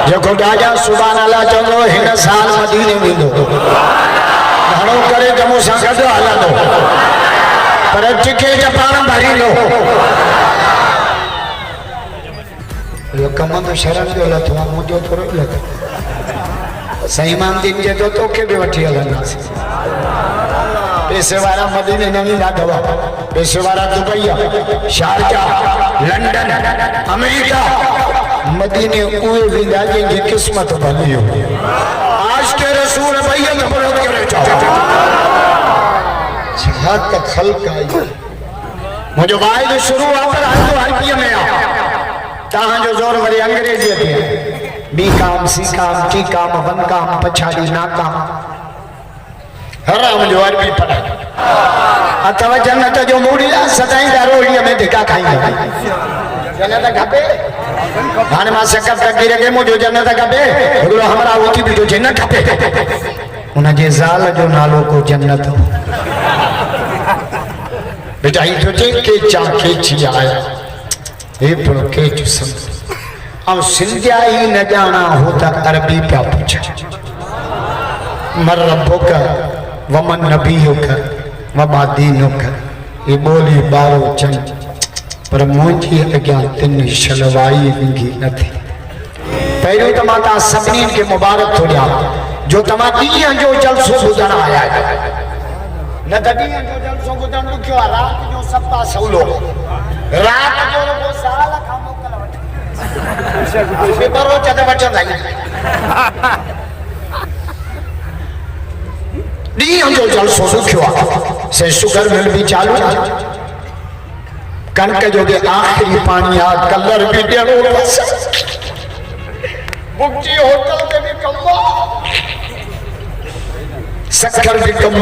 जेको राजा सुभान अल्लाह चंदो हिन साल मदीने वेंदो घणो करे जमो सां गॾु हलंदो पर टिके जपान भरींदो यो कम तो शर्म जो लथो मुझो थोरो लॻे सही मान दिन जे तो तोखे भी वठी हलंदासीं पैसे वारा मदीने न वेंदा दवा पैसे वारा दुबई शारजाह लंदन अमेरिका मदीने उहे वेंदा जंहिंजी क़िस्मत भली हो आज के रसूल बैयत फरत करे छा त खल्क आई मुझो वाइद शुरू आ पर हल हल्की में आ ताहां जो जोर वरी अंग्रेजी ते बी काम सी काम टी काम वन काम पछाड़ी ना काम हराम जो अरबी पढ़ाई अथवा जन्नत जो मूड़िया सदाई दारोड़ीअ में धिका खाईंदा जन्नत खपे हाणे मां सकत तकदीर के मुझो जन्नत खपे हिकिड़ो हमरा उथी बीठो जे न खपे उनजे ज़ाल जो नालो को जन्नत बेटा ही सोचे के चाके छी आया हे पर के चुसम अब सिंधिया ही न जाना होता अरबी पे पूछा मर रब्बुक वमन नबीयुक वमा दीनुक ये बोली बारो चन पर मुझी अग्या तिन शलवाई विंगी न थी पहिरियों तो मां ता सभिनी के मुबारक थो ॾियां जो तमा ॾींहं जो जलसो ॿुधण आया न त ॾींहं जो जलसो ॿुधण ॾुखियो आहे राति जो सप्ताह सवलो राति जो रुगो साल खां मोकल वठ पेपरो चद वठंदा ॾींहं जो जलसो ॾुखियो आहे से शुगर मिल भी चालू कणक जो भी आखिरी पानी आ कलर भी ॾियणो बुकजी होटल में भी कम सखर भी कम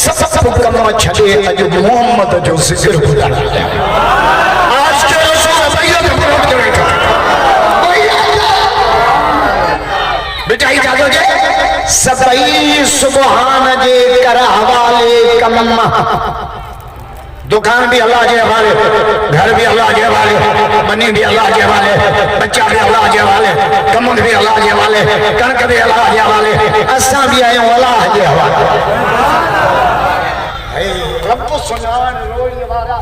सब कम छड़े अज मोहम्मद जो जिक्र खुदा आज के रसूल बैयत फरत करे बेटा ही जागो जे सबई सुबहान जे कर हवाले कम दुकान भी अल्लाह के हवाले घर भी अल्लाह के हवाले मनी भी अल्लाह के हवाले बच्चा भी अल्लाह के हवाले कमन भी अल्लाह के हवाले कणक भी अल्लाह के हवाले असां भी आयो अल्लाह के हवाले हे रब सुनान रोई वारा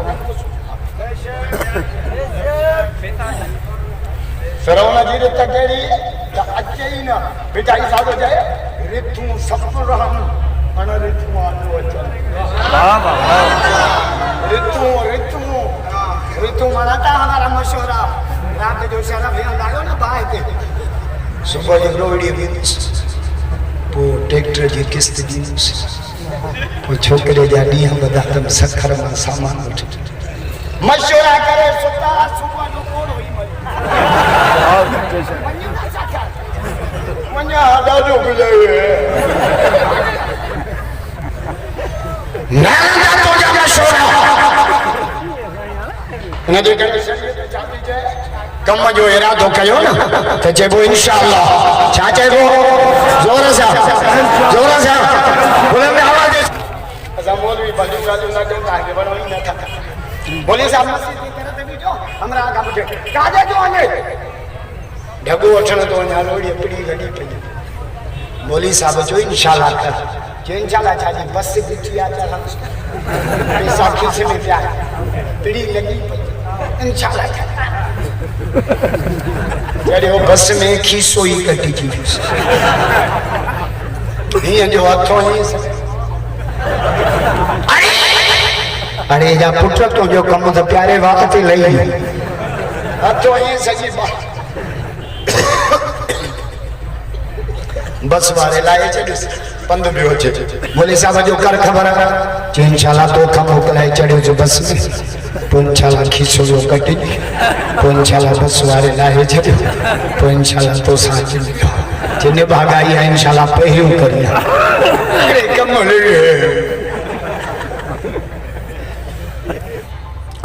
रब फिरौन जी रित केड़ी त अचे ही ना बेटा ही सादो जाए रितू सब रहम अन रितू आंदो अचन वाह वाह रितू रितू रितू मराठा हमारा मशहूर है रात जो शराब ले लायो ना बाय के सुबह जो रोड़ी भी पो ट्रैक्टर जी किस्त दी वो छोकरे जा ॾींहं बदा तम सखर मां सामान उठ मशवरा करे सुता सुबह जो कोन होई मन्या दादो गुजारे ना तो जा मशवरा न दे कर कम जो इरादो कयो ना त चेबो इंशाअल्लाह छा चेबो जोर से बुलंद आवाज असा मौलवी बजू राजू ना जो काहे बनो ही ना था बोले साहब मस्जिद की तरफ बीठो हमरा आगा बुझे काजे जो आने ढगो वठण तो ना लोड़ी पड़ी लगी पई मौलवी साहब जो इंशाअल्लाह कर जो इंशाअल्लाह छाजी बस बीठी आ चल पैसा खीसे में पिया पड़ी लगी पई इंशाअल्लाह जड़े वो बस में खीसो ही कटी थी ये जो हथों ही अरे जा पुट तो जो कम तो प्यारे वक्त ही लई हथों ही सजी बस वाले लाए चढ़ पंद भी हो चे बोले साहब जो कर खबर जे इंशाल्लाह तो कम मोकलाए चढ़ो जो बस में तो इंशाल्लाह खीसो जो कटी तो इंशाल्लाह बस वाले लाए चढ़ो तो इंशाल्लाह तो साथ मिलो जिन्हें भागाई है इंशाल्लाह पहियो करिया अरे कम ले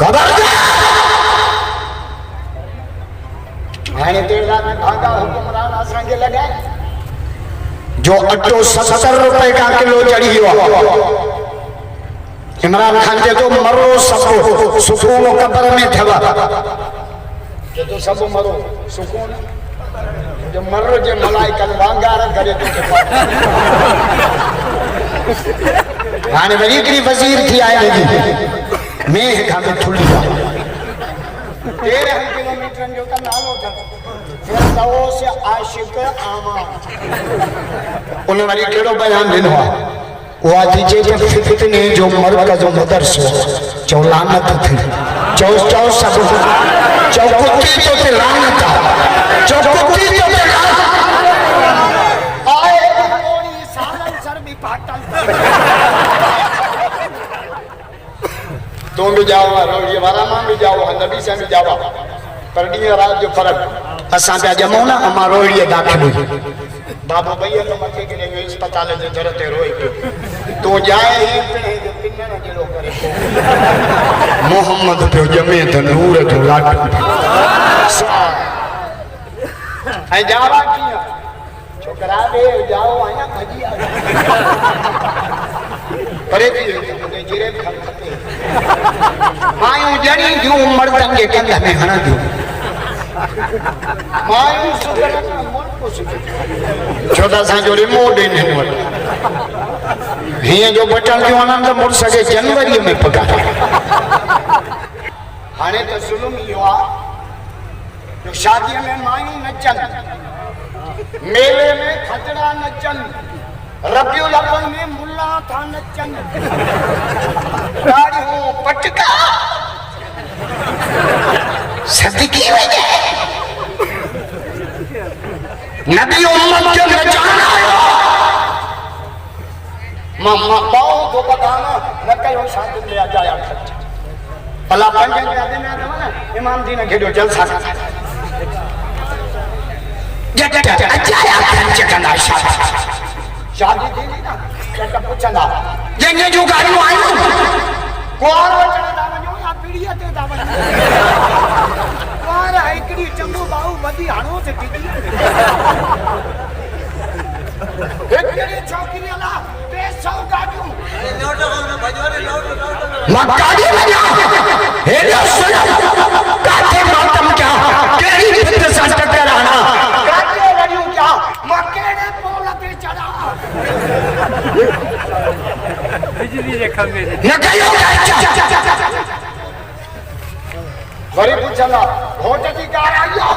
खबरदार आने देर रात में भागा हुक्मरान आसान के लगा जो अटो 70 रुपए का किलो चढ़ी हुआ इमरान खान के तो मरो सब सुकून कब्र में थवा जो तो सब मरो सुकून जो मरो जे मलाई कल वांगार करे तो के हाने वरी हिकड़ी वज़ीर थी आए लगी मैं का में थुली 13 किलोमीटर जो का नालो था फिरदौ से आशिक आमा उन वरी केड़ो बयान दिनो वो आदि जे फितने जो मरकज मदरसो चौ लानत थी चौ सब चौ कुत्ती तो ते लानत चौ कुत्ती तो ते आए कोनी सालन सर भी पाटल तुम भी जाओ रोजी वाला मां भी जाओ नबी से भी जाओ पर डी रात जो फर्क असा पे जमो ना अमा रोड़ी दाखिल हुई बाबू भैया तो मथे के लिए अस्पताल जे जरूरत रोई तो जाए ही पिन्न न जेलो करे मोहम्मद पे जमे त नूर तो लाट आई जावा किया छोकरा बे जाओ आया भजी परे जी जीरे खते मायू जणी जो मर्दन के कंधा में हणा दो मायू सुगरा मन को छोटा सा जो रिमोट इन वट हिया जो बटन जो आनंद मुड़ सके जनवरी में पगार हाने तो जुल्म यो आ जो शादी में मायू नचन मेले में खतरा नचन रबियुल अव्वल में मुल्ला था नचन गाड़ी हो पटका सदकी वजह नबी उम्मत के नचाना मम्मा पाओ तो बताना न कयो शादी में आ जाया खर्च भला पंज में आदमी में ना इमाम जी ने खेड़ो जलसा जट अजाया खर्च कंदा शादी थी ना क्या पूछंदा जंगे जो गाड़ियों आयो कोर वचन दा वञो या पीड़ीअ ते दा वञो कोर हिकड़ी चंगो बाऊ वधी हाणो से टिकी हिकड़ी छोकरी अला 200 गाड़ियों नोट भजोरे नोट मां गाड़ी वञा हेलो सुन काथे मातम क्या केड़ी फित सा टकराना गाड़ी वञो क्या मां केड़े पोल ते चढ़ा बिजली रे खंबे न कयो वरी पूछला घोट जी कार आयो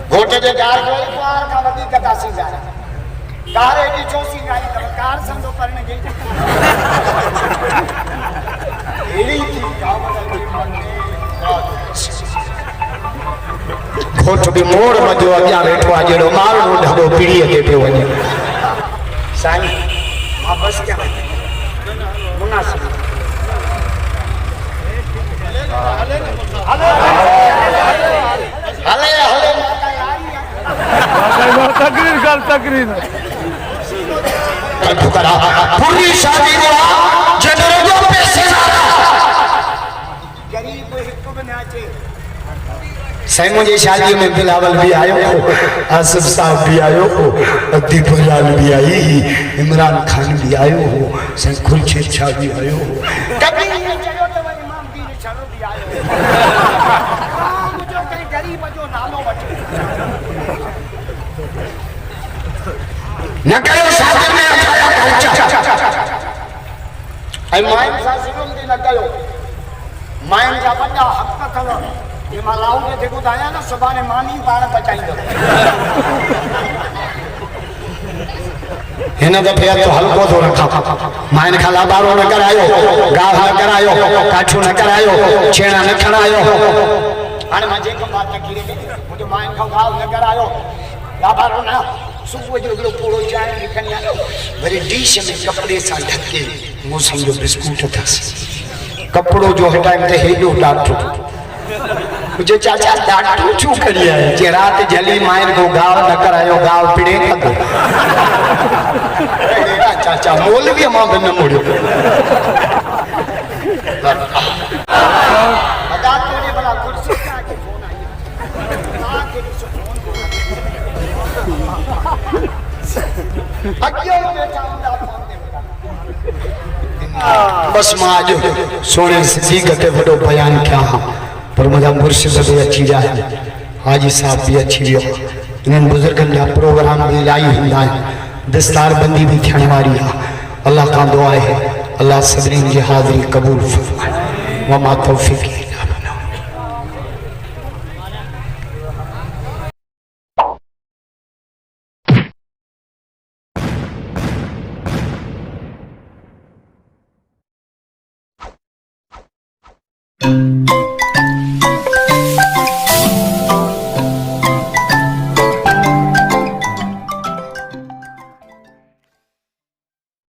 घोट जे कार कोई कार का वधी कदासी जा कार एडी चोसी गाई त कार संदो करने गई एडी थी काम घोट बि मोड़ मजो अॻियां वेठो आहे जहिड़ो माल नो ढगो पीड़ीअ ते पियो वञे साईं मां बस क्या मुनासिब हले तकरीर कर तकरीर करा पूरी शादी हुआ जनरलो पैसे गरीब हिक बि न अचे साईं मुझे शादी में बिलावल भी आयो आसिफ साहब भी आयो अदीप लाल भी आई इमरान खान भी आयो साईं खुर्शीद शाह भी आयो कभी ये चलो तो इमाम दीन शाह भी आयो मुझे कहीं गरीब जो नालो वठे न कयो शादी में अठाया ऐं माइन सां जुल्म बि न कयो माइन जा वॾा हक़ अथव ये मां लाऊ के थे ॿुधाया न सुभाणे मानी पाण पचाईंदो हिन दफ़े तो हल्को थो रखां माइन खां लाबारो न करायो गाह न करायो काठियूं न करायो छेड़ा न खणायो हाणे मां जेको बात न कीरे मुंहिंजो माइन खां गाह न करायो लाबारो न सुबुह जो हिकिड़ो पूरो चांहि लिखंदी आहियां वरी डिश में कपिड़े सां ढके मूं सम्झो बिस्कुट अथसि कपिड़ो जो हटाइम त हेॾो ॾाढो मुझे चाचा डाटू छू करी है जे रात जली माइन को गाव न करायो गाव पिड़े खदो चाचा मोल भी मां न मोड़ियो अदा तोरे बड़ा कुर्सी का के फोन आई आके फोन अगियो बेटा उंदा फोन दे बस मां आज सोने सिद्दीक़ ते बड़ो बयान क्या हां पर मुझा मुर्शिद भी अची जाए हाजी साहब भी अची वियो इन्हनि बुज़ुर्गनि जा प्रोग्राम भी इलाही हूंदा आहिनि दस्तार बंदी भी थियण वारी आहे अल्लाह खां दुआ आहे अल्लाह सभिनीनि जी हाज़िरी क़बूल फरमाए वमा तौफ़ीक़ी इल्ला बिल्लाह।